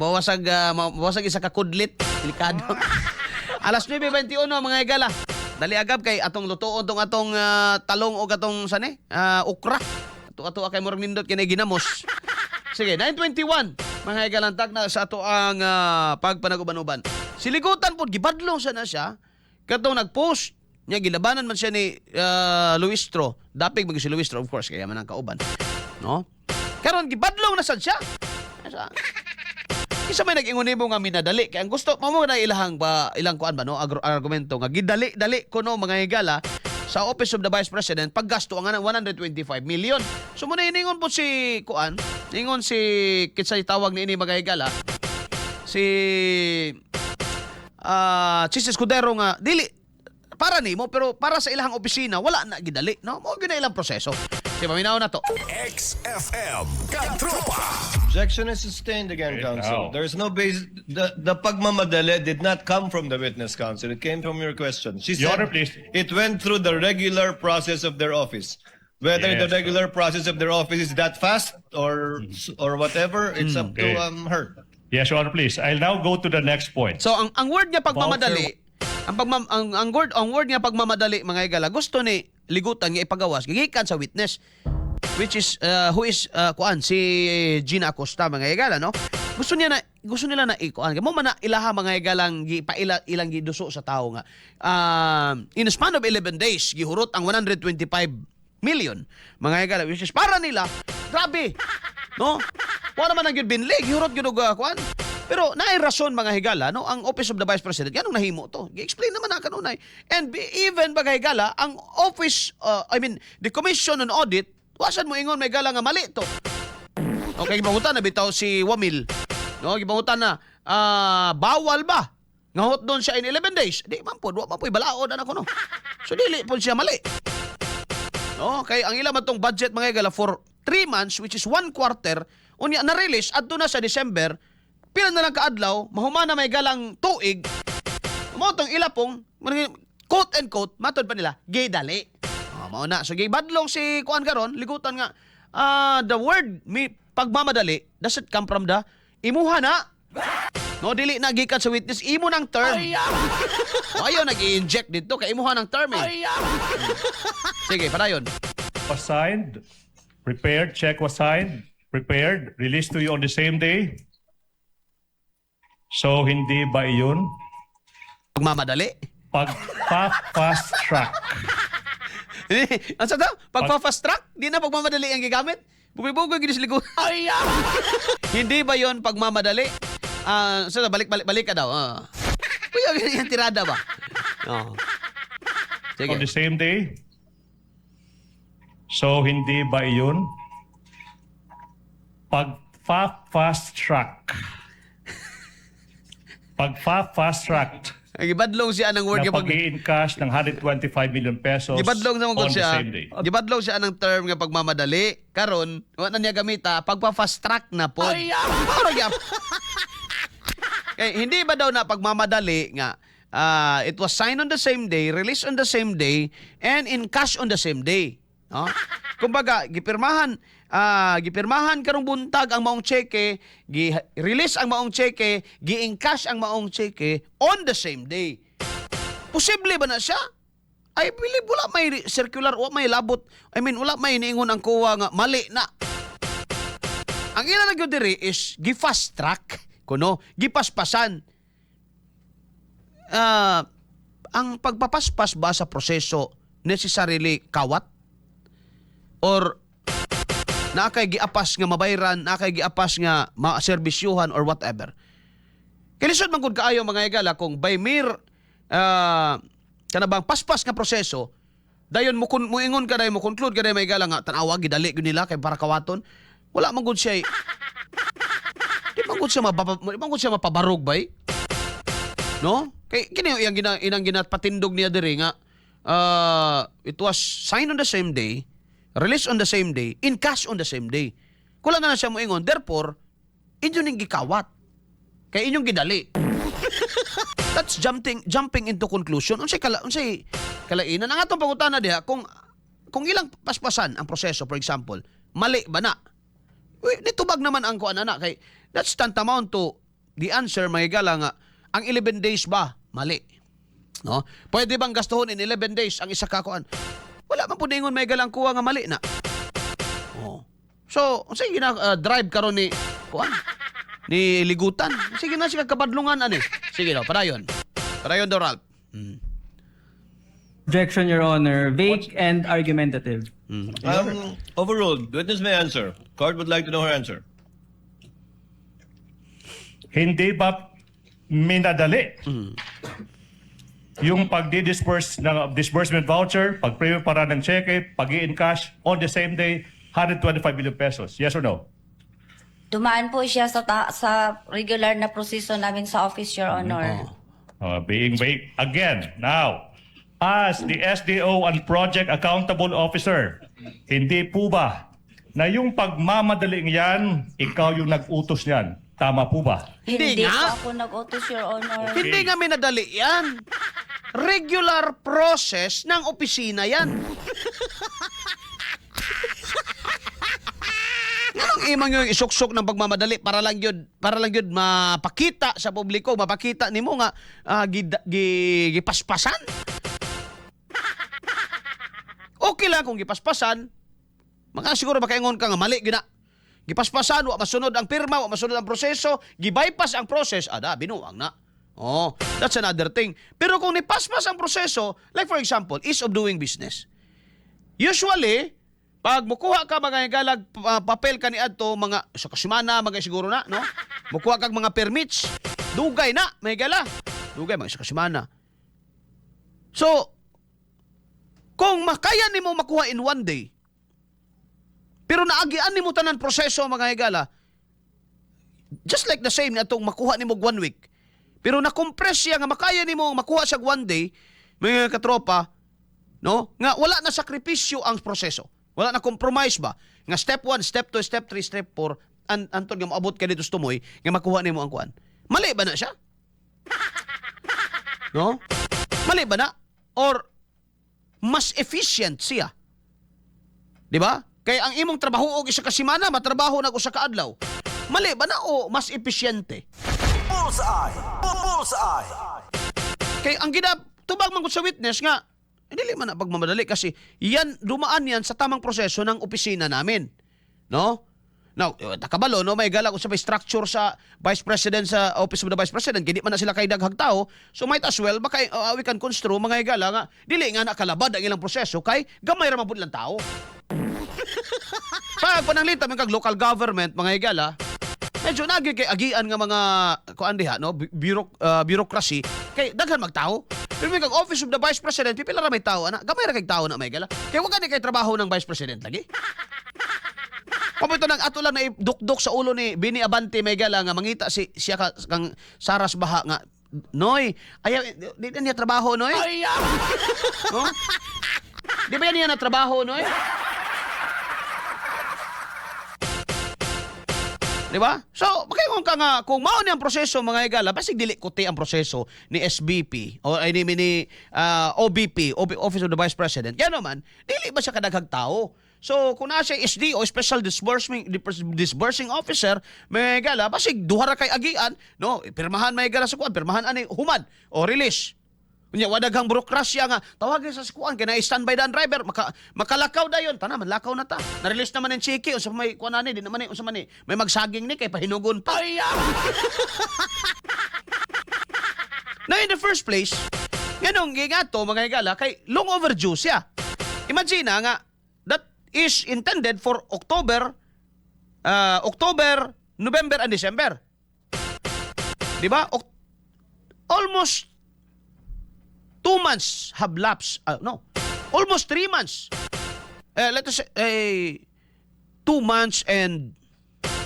Mawasag isa ka kudlit. Delikado. Alas 9:21 mga higala. Dali agab kay atong lutuon tong atong talong o atong okra. Ato kay murag nindot kini ginamos. Sige, 9:21. Mga higalantag na sa ato ang pagpanaguban-uban. Siligutan po, gibadlong na siya. Katong nag-post, niya gilabanan man siya ni Luistro. Dapig mag si Luistro, of course, kaya man ang kauban. No? Karon gibadlong na sad siya. Isa may nag-ingon nga minadali. Kaya ang gusto, mo na ilang kuan ba, no? Argumento nga, gidali-dali ko no, mga higala, sa Office of the Vice President, paggasto ang 125 million. So muna iningon po si Kuan, ningon si kitsay tawag ni ini mga higala, si Chis Escudero nga, dili, para nimo, pero para sa ilang opisina, wala na gidali. No? Mo gina ilang proseso. Di ba, minaw na to. XFM Katropa. Objection is sustained again, counsel. There's no base. The pagmamadali did not come from the witness, counsel. It came from your question. She Your said Honor, please. it went through the regular process of their office. Whether the Yes. regular process of their office is that fast or whatever, it's up to Okay. her. Yes, Your Honor, please. I'll now go to the next point. So ang word niya pagmamadali, ang word niya pagmamadali mga higala, gusto ni ligutan nga ipagawas gigikan sa witness, which is who is kuan si Gina Acosta mga higala, no? Gusto nila na ikuan mo man na ilaha mga higalang ilang giduso sa tao nga. In a span of 11 days gihurot ang 125 million mga higala, which is para nila grabe, no? Wala man ang gyud binli gihurot gyud og kuan. Pero naay rason mga higala, no, ang Office of the Vice President ganong nahimo to. Gi-explain naman na kanunay. And even mga higala, ang office the Commission on Audit, wasan mo ingon may higala nga mali to. Okay, gipangutan na bitaw si Wamil. No, gipangutan na bawal ba nga hot doon siya in 11 days. Di man po, wa man po ibalaod ana ko no. So dili po siya mali. No, kay ang ila man tong budget mga higala for 3 months, which is 1 quarter, unya na release adto na sa December. Pila na lang kaadlaw, mahumana may galang tuig. Mo tong ilapong, quote and quote, matod pa nila, gay dali. Mao na. So gay badlong si kuan karon, ligutan nga the word pagmamadali does it come from the imuha na. No, dili na gikan sa witness, imo ng term. Ayaw nag-i-inject dito kay imuha ng term eh. Sige, padayon. Was signed, prepared, check was signed, prepared, released to you on the same day. So, hindi ba iyon Pagmamadali. pagpa-fast track? Ano sa daw? Pagpa-fast track? Di na pagmamadali ang gigamit? Bumibugoy ginisligo. Hindi ba yon pagmamadali? Balik ka daw. Kuya, ganyan tirada ba? Sige. On the same day? So, hindi ba iyon pagpa-fast track? Pagpa-fast track Gibadlong siya ng word na nga pag-i-encash ng 125 million pesos Gibadlong naman on ko siya. the same day. Gibadlong siya ng term nga pagmamadali. Karon, wala na niya gamita, pagpa-fast track na po. Kaya hindi ba daw na pagmamadali nga it was signed on the same day, released on the same day, and in cash on the same day. No? Kumbaga, gipirmahan karong buntag ang maong cheque, gi-release ang maong cheque, gi-encash ang maong cheque on the same day. Posible ba na siya? I believe wala may circular, wala may labot. Wala may niingon ang kuwa nga mali na. Ang ila na gyud diri is gi-fast track kuno, gipaspasan. Ang pagpapaspas ba sa proseso necessarily kawat? Or nakay giapas nga mabayran, nakay giapas nga maserbisyuhan or whatever. Kilisod man gud kaayo mga higala kung by mere kanabang paspas nga proseso, dayon mo ingon ka dayon mo conclude ka dayon mga higala nga tanawa gidali gud nila kay para kawaton. Wala man gud siya. Di man gud siya mapabarog bay. No? Kay kini inang ginapatindog niya diri nga it was signed on the same day, released on the same day, in cash on the same day. Kulang na siya moingon. Therefore, inyo ning gikawat. Kay inyong gidali. That's jumping into conclusion. Unsay kalainan ang atong pangutana diha kung ilang paspasan ang proseso, for example, mali ba na? Nitubag naman ang kuan ana kay that's tantamount to the answer may gala nga ang 11 days ba mali? No? Pwede bang gastuhon in 11 days ang isa ka kuan? Wala man pud ingon may galang kuha nga mali na. Oh. So, sige na drive karon ni kuan ni ligutan. Sige na siya kabadlungan ani. Sige daw, padayon. Padayon daw Ralph. Objection, Your Honor. Vague and argumentative. Overruled. Witness may answer. Court would like to know her answer. Hindi ba minadali yung pagdi-disperse ng disbursement voucher, pag-prepare para ng cheque, pag-i-in cash on the same day, 125 billion pesos? Yes or no? Dumaan po siya sa regular na proseso namin sa office, Your Honor. Being vague again. Now, as the SDO and Project Accountable Officer, hindi po ba na yung pagmamadaling yan, ikaw yung nag-utos niyan? Tama po ba? Hindi Hindi nga. po ako nag-utos, Your Honor. Hindi nga minadali yan. Regular process ng opisina yan. Anong imang yung isuksok ng pagmamadali para lang yun mapakita sa publiko, mapakita nimo nga gipaspasan? Okay lang kung gipaspasan. Mga siguro makaingon ka nga mali gina. Gipaspasan, wa masunod ang pirma, wa masunod ang proseso, gibypass ang process, binuang na. Oh, that's another thing. Pero kung nipaspas ang proseso, like for example, ease of doing business. Usually, pag mukuha ka mga galag papel ka ni adto mga sa kasimana mga siguro na, no? Mukuha kag mga permits, dugay na, may gala. Dugay mga sa kasimana. So, kung makaya nimo makuha in one day, pero naagian nimo tanan proseso mga higala, just like the same na itong makuha nimo 1 week, pero na-compress siya nga makaya nimo makuha siya 1 day, mga katropa, no? Nga wala na sakripisyo ang proseso. Wala na compromise ba? Nga step 1, step 2, step 3, step 4, antod nga maabot ka dito sa tumoy, nga makuha nimo ang kuan. Mali ba na siya? No? Mali ba na? Or mas efficient siya? Di ba? Kaya ang imong trabaho og isa ka semana, matrabaho na usa ka adlaw. Mali ba na o mas episyente? Bullseye! Bullseye! Kaya ang tubag man ko sa witness nga, dili man na pagmamadali kasi dumaan yan sa tamang proseso ng opisina namin. No? Now, takabalo, no, may gala kung sa may structure sa Vice President, sa Office of the Vice President, hindi man na sila kay daghag tao, so might as well, baka we can construe mga gala nga, dili nga nakalabad ang ilang proseso kay gamay ra man pud lang tao. Pag pananglita man kag local government, mga higala, medyo nagi kay agian nga mga kuan diha, no, bureaucracy kay daghan magtao. Pero may kag Office of the Vice President, pipila ra may tao ana, gamay ra kay tao na may gala. Kay wa gani kay trabaho ng Vice President lagi. Pamito nang ato lang na dukdok sa ulo ni Bini Abante may gala nga mangita siya kang Saras Baha nga, Noy, ayaw di niya trabaho, Noy. No? Di ba yan niya na trabaho, Noy? Di ba? So, makaingon ka nga, kung mao ni ang proseso, mga higala, basig dili kuti ang proseso ni SBP o ay ni OBP, Office of the Vice President. Kaya naman, dili ba siya kadaghag tao? So, kung na siya SDO, Special Disbursing Officer, may higala, basig duha ra kay agian, no? Pirmahan may higala sa kuan, pirmahan ani humad o release. Kunya wadaghang burokrasya nga tawagin sa sikuan kay na-standby dan driver makalakaw dayon tanaman lakaw na ta na-release naman ang chiki unsa may kuan ani di naman unsa man ni may magsaging ni kay pahinugon pa. Now in the first place nganong gigato mga higala kay long overdue siya. Imagine nga that is intended for October, November and December. Di ba? Almost 2 months have lapsed. Almost 3 months. Let us say 2 months and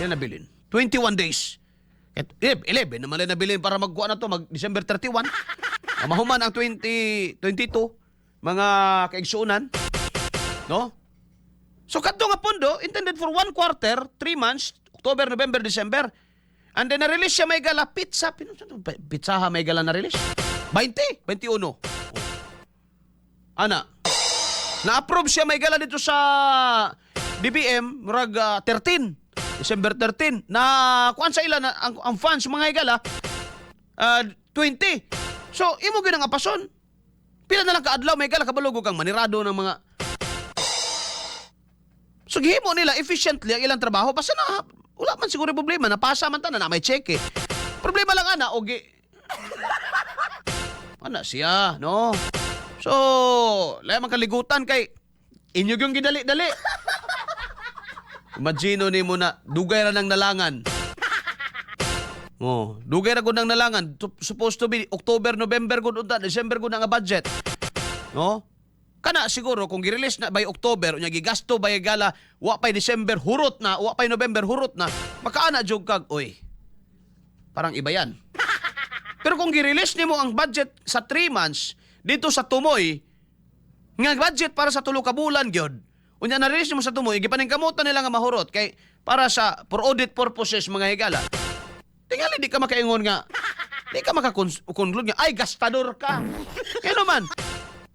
yan nabilin. 21 days. 11 naman na nabilin para magkuha na to mag-December 31. Mahuman ang 2022 mga kaigsuunan. No? So kadto nga pondo intended for 1 quarter, 3 months, October, November, December. And then na-release siya may gala pizza. Pizza may gala na-release. 20, 21. Ana. Na-approve siya may gala dito sa DBM, murag 13. December 13 na kuan sa ila na ang fans mga higala 20. So imo gyud ang apason. Pila na lang kaadlaw may higala kabalog kang manirado ng mga. So gihimo nila efficiently ang ilang trabaho basta na wala man siguro problema napasa man tanan na may check. Problema lang ana og ana siya, no? So, lahat kaligutan kay inyo yung gidali-dali. Imagino ni mo na dugay ra ng nalangan. Oh, dugay ra gud ng nalangan. Supposed to be October, November gud unta, December gud nga budget. No? Kana siguro kung gi-release na by October unya gigasto by gala wa pay December hurot na, wa pay November hurot na, makaana jud kag oy. Parang iba yan. Pero kung gi-release nimo ang budget sa 3 months dito sa Tumoy, nga budget para sa 3 ka bulan gyud. Unya na-release nimo sa Tumoy, gipaningkamutan nila nga mahurot kay para sa for audit purposes mga higala. Tingali di ka makaingon nga di ka makakonklud nga ay gastador ka. Kaya naman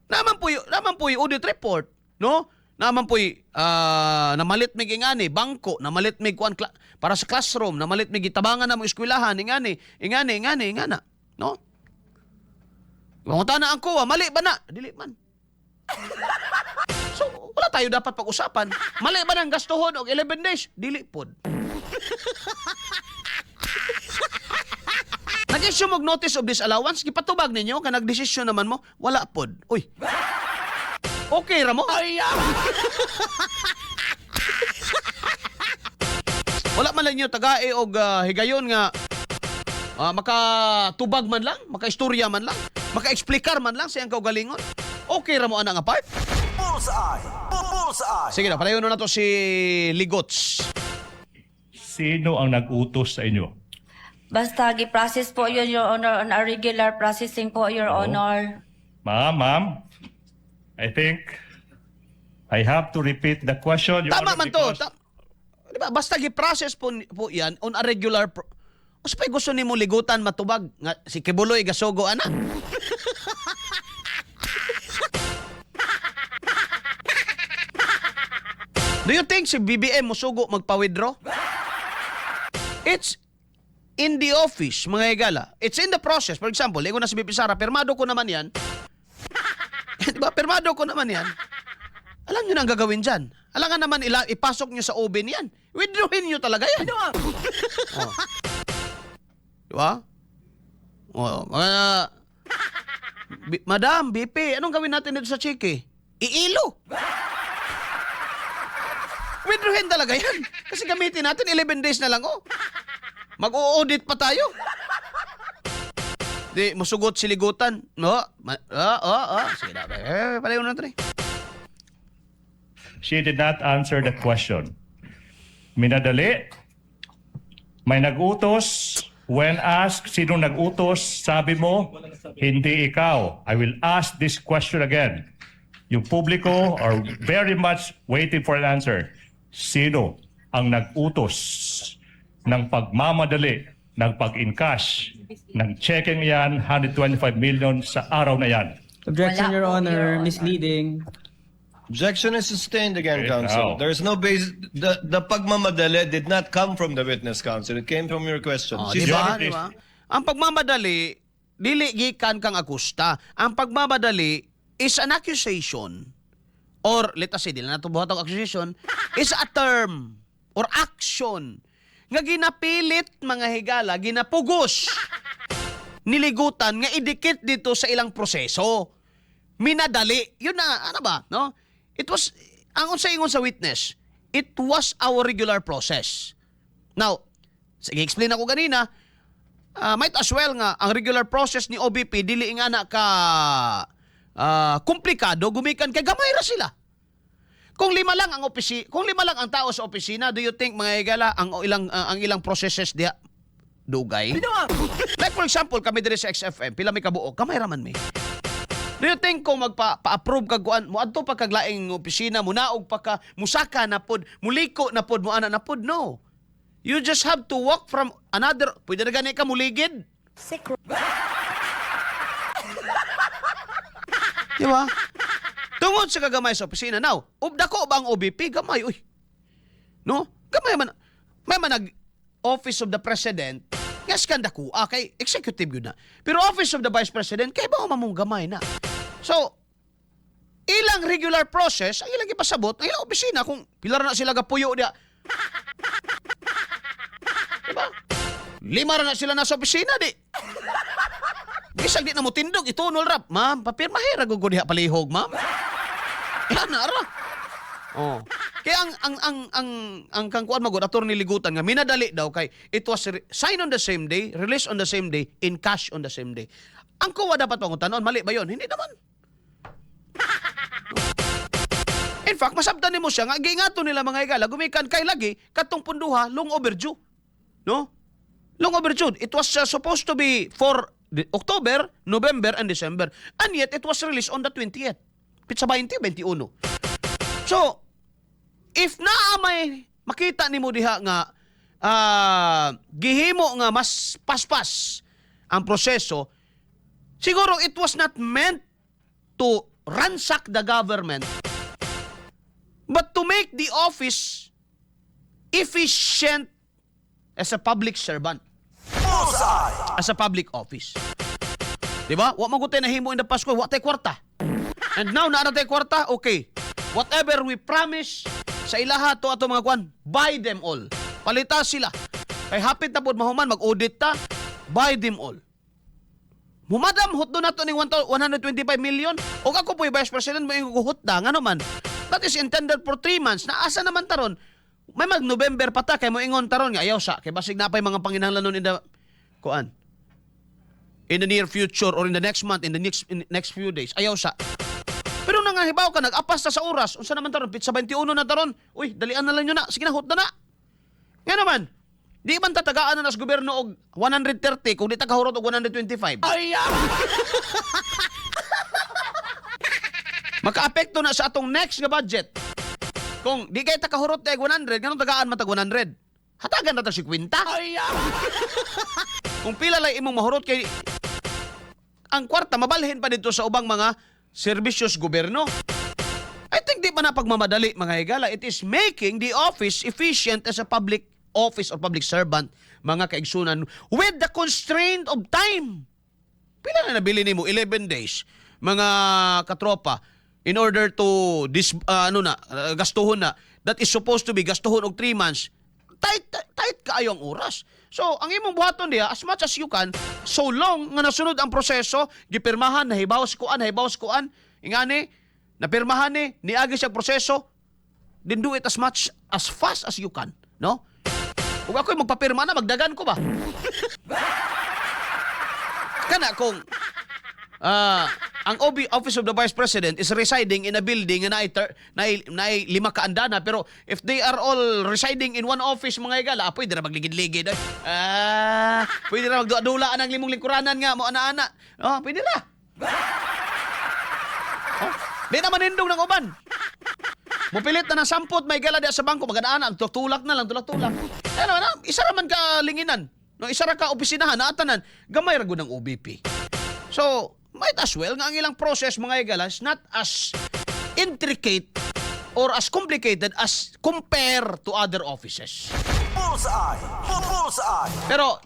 naman po yung audit report, no? Naman po namalit mig ingani bangko, namalit mig kuan para sa classroom, namalit mig gitabangan na mo eskwelahan ingani, no? Mangutana ang kuwa, mali ba na? Dili man. So, wala tayo dapat pag-usapan. Mali ba ng gastuhon og 11 days? Dili pod. Nag-issue mog notice of disallowance, gipatubag ninyo ka nagdesisyon naman mo, wala pod. Uy. Okay ra mo? Wala man lang niyo tagae og higayon nga makatubag man lang, makaistorya man lang, maka-explicar man lang sa iyang kaugalingon. Okay ra mo ana nga part? Bullseye. Bullseye. Sige na, palayon na to si Ligots. Sino ang nag-utos sa inyo? Basta gi-process po yun, Your Honor, on a regular processing po, Your Honor. Ma'am, I think I have to repeat the question. Your Tama Honor, man to. because- Diba, basta gi-process po yan on a regular o sapay gusto nimo ligutan matubag nga si Kibuloy gasugo ana. Do you think si BBM musugo magpa-withdraw? It's in the office, mga higala. It's in the process. For example, ingon na si BP Sara, permado ko naman yan. Diba, permado ko naman yan. Alam nyo na ang gagawin dyan. Alangan naman ipasok nyo sa oven yan. Withdrawin nyo talaga yan. Oh. Diba? Oh, Madam, BP, anong gawin natin dito sa Chiki? Iilo. Withdrawin talaga yan. Kasi gamitin natin 11 days na lang, oh. Mag-o-audit pa tayo. Di, masugot siligutan. No? Sige na. Palayo na natin eh. She did not answer the question. Minadali. May nag-utos. When asked, sino nag-utos, sabi mo, hindi ikaw. I will ask this question again. Yung publiko are very much waiting for an answer. Sino ang nag-utos ng pagmamadali, ng pag-encash, ng checking yan, 125 million sa araw na yan? Objection, Wala Your po, Honor. Your Honor. Misleading. Objection is sustained again, Okay, counsel. now. There is no base. The pagmamadali did not come from the witness counsel. It came from your question. Oh, She's- di ba? Please. Di ba? Ang pagmamadali, dili gikan kang akusta. Ang pagmamadali is an accusation or let us say, dili na ito buhat ang accusation, is a term or action nga ginapilit mga higala, ginapugos, niligutan nga idikit dito sa ilang proseso. Minadali. Yun na, ano ba? No? It was, ang unsa ingon sa witness, it was our regular process. Now, sige, explain ako ganina, might as well nga, ang regular process ni OBP, dili nga na ka komplikado, gumikan kay gamay ra sila. Kung lima lang ang tao sa opisina, do you think mga higala ang ilang processes diha dugay? Like for example, kami diri sa XFM, pila may kabuok, gamay ra man mi. Do you think kung magpa-approve ka kuan mo adto pa kag laing opisina mo naog pa ka musaka na pod, muliko na pod mo ana na pod? No. You just have to walk from another, pwede na gani ka muligid. Di ba? Tungod sa kagamay sa opisina. Now, dako ba ang OBP? Gamay, uy. No? Gamay man. may manag Office of the President, yes kanda ko, kay executive yun na. Pero Office of the Vice President, kay ba mamong gamay na. So, ilang regular process, ang ilang ipasabot, ang ilang opisina, kung pilar na sila gapuyo diya. Diba? 5 na sila nasa opisina, di. Bisag di na mo tindog, itunol rap. Ma'am, papirmahira gugod diha palihog, ma'am. Yan na, ara. Oh. Kaya ang kangkuan magod attorney ligutan nga minadali daw kay it was signed on the same day, released on the same day, in cash on the same day. Ang kuwa dapat pangutanon, mali ba 'yon? Hindi naman. In fact, masabdan nimo siya nga giingato nila mga igala gumikan kay lagi katong punduha long overdue. No? Long overdue. It was supposed to be for October, November, and December. And yet, it was released on the 20th. Pitsa 20, 21. So, if may makita nimo diha nga gihimo nga mas paspas ang proseso, siguro it was not meant to ransack the government but to make the office efficient as a public servant, Bullseye. as a public office. Diba? Wa magutay na himo in the Pasko, wa tay kwarta. And now na tay kwarta, okay. Whatever we promise sa ilaha to ato mga kwan, buy them all. Palita sila. Kay hapit na pod mahuman mag-audit ta, buy them all. Mumadam hot do nato ning 125 million. O ako po Vice President mo guhut da ngano man. That is intended for 3 months. Naasa naman taron? May mag-November pa ta kay mo ingon taron nga ayaw sa kay basig napay mga panginahanglanon in the kuan. In the near future or in the next month, in the next few days. Ayaw sa. Pero nangahibaw ka, nag-apas na sa oras. Unsa naman taron? Pitsa 21 na taron. Uy, dalian na lang nyo na. Sige na, hot na na. Nga naman, di man tatagaan na nas gobyerno og 130 kung di tagahurot og 125. Maka-apekto na sa atong next nga budget. Kung di kayo takahurot tag 100, ganun tagaan man tag 100. Hatagan na tag 50. Kung pila lang imong mahurot kay ang kwarta mabalhin pa dito sa ubang mga serbisyos gobyerno. I think di pa na pagmamadali mga higala. It is making the office efficient as a public office or public servant, mga kaigsunan, with the constraint of time. Pila na nabili nimo? 11 days. Mga katropa, in order to gastuhon na, that is supposed to be gastuhon og 3 months. Tight kaayo ang oras. So, ang imong buhaton diha, as much as you can, so long nga nasunod ang proseso, gipirmahan, nahibawas kuan, ingani, napirmahan niagi siya proseso, then do it as much, as fast as you can. No? Kung ako'y magpapirma na, magdagan ko ba? Kana kung ang Office of the Vice President is residing in a building na ay 5 kaandana, pero if they are all residing in one office mga igala, pwede na magligid-ligid. Pwede na magdulaan ang 5 lingkuranan nga mo ana-ana. Pwede na. Di na manindong ng uban. Mupilit na ng 10 may igala diya sa bangko, magana-ana, tulak na lang, tulak-tulak. Isa raman ka linginan. No, isa ra ka opisinahan, naatanan, gamay ra gud ng OBP. So, might as well nga ang ilang process mga igala is not as intricate or as complicated as compare to other offices. Bullseye. Bullseye. Pero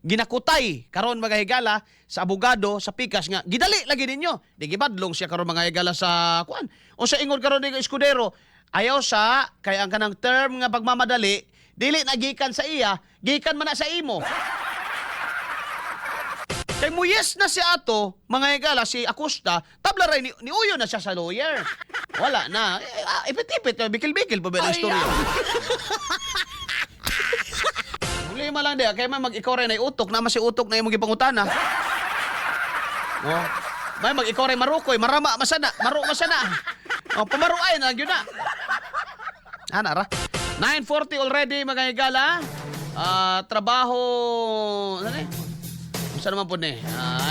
ginakutay karon mga higala sa abogado sa pikas nga gidali lagi ninyo. Di gibadlong siya karon mga higala sa kuan. O sa ingon karon ni Escudero, ayaw sa kay ang kanang term nga pagmamadali dili na gikan sa iya, gikan man na sa imo. Kay muyes na si ato, mga higala, si Acosta, tabla rin, ni uyo na siya sa lawyer. Wala na. Ipit-ipit, bikil-bikil pa ba na istorya? Problema lang diya, kaya may mag-ikaw rin ay utok, naman si utok na yung mga ipangutana. May mag-ikaw rin marukoy, marama, masana, pamaruay na, yun na. Ra. 9:40 already, mga higala. Trabaho, sa naman po ni.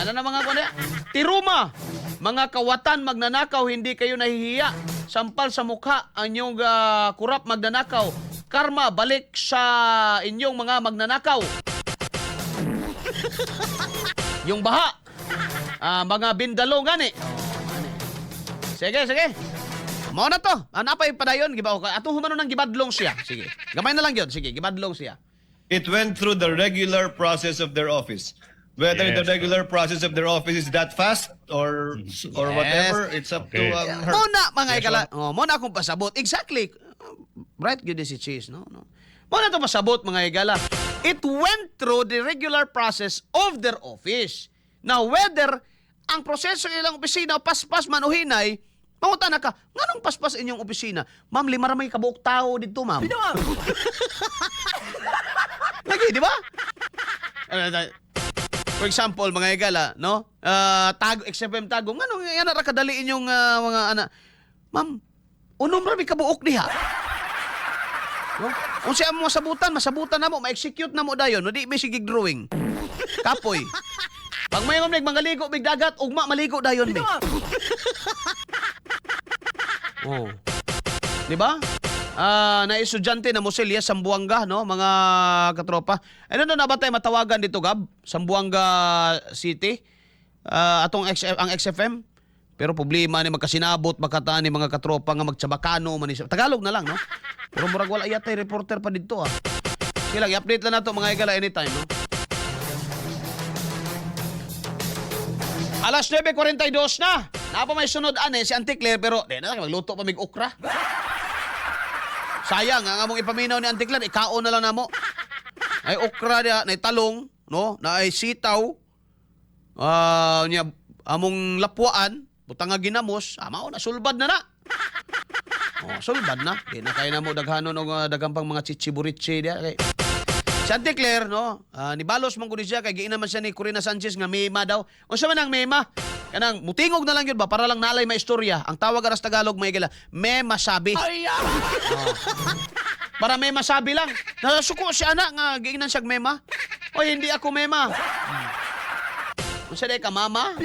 Ano na mga po ni? Tiruma! Mga kawatan magnanakaw, hindi kayo nahihiya. Sampal sa mukha ang inyong kurap magnanakaw. Karma, balik sa inyong mga magnanakaw. Yung baha. Mga bindalo gani. Sige. Mao na to. Napay padayon giba ko. Atong humano nang gibadlong siya. Sige. Gamay na lang 'yon. Sige, gibadlong siya. It went through the regular process of their office. Whether the Yes. regular process of their office is that fast or whatever, it's up Okay. to her. Muna mga igala. Muna akong pasabot. Exactly. Right good si Cheese, no? Muna to pasabot mga igala. It went through the regular process of their office. Now whether ang proseso ilang opisina paspas man o hinay, mangutana ka, nganong paspas inyong opisina? Ma'am, lima ra may kabuok tao dito, ma'am. Lagi, di ba? For example, mga igala, no? Tago, XFM tago. Nganong yan ra kadali inyong mga anak? Ma'am, unom ra may kabuok diha. No? Kung siya mo masabutan na mo, ma-execute na mo dayon, no di may sigig drawing. Kapoy. Pag may mga ligo, big dagat, ugma maligo dayon mi. Oh. Di ba? Na estudyante na Moselya, Sambuanga, no? Mga katropa. Ano na ba tayo matawagan dito, Gab? Sambuanga City? Atong ang XFM? Pero problema ni magkasinabot, makataan ni mga katropa nga magtsabakano. Tagalog na lang, no? Pero murag wala yatay reporter pa dito, ah. Sige lang, i-update lang na to mga igala anytime, no? Alas 9:42 na. Napa may sunod ane si Auntie Claire pero di na lang magluto pa mig okra. Sayang ang among ipaminaw ni Auntie Claire, ikaon na lang namo. Ay okra dia, na talong, no? Na ay sitaw. Nya among lapwaan, butang nga ginamos, mao na sulbad na na. Sulbad na. Di na kay namo daghanon og daghang pang mga chichiburitsi dia kay si Auntie Claire, no? Nibalos man gud siya kay giinaman siya ni Corina Sanchez nga mema daw. Unsa man ang mema? Kanang mutingog na lang yun ba para lang nalay maistorya. Ang tawag aras Tagalog may gila, mema sabi. Para mema sabi lang. Nasuko si anak nga giingnan siya mema. Oy, hindi ako mema. Unsa day ka mama?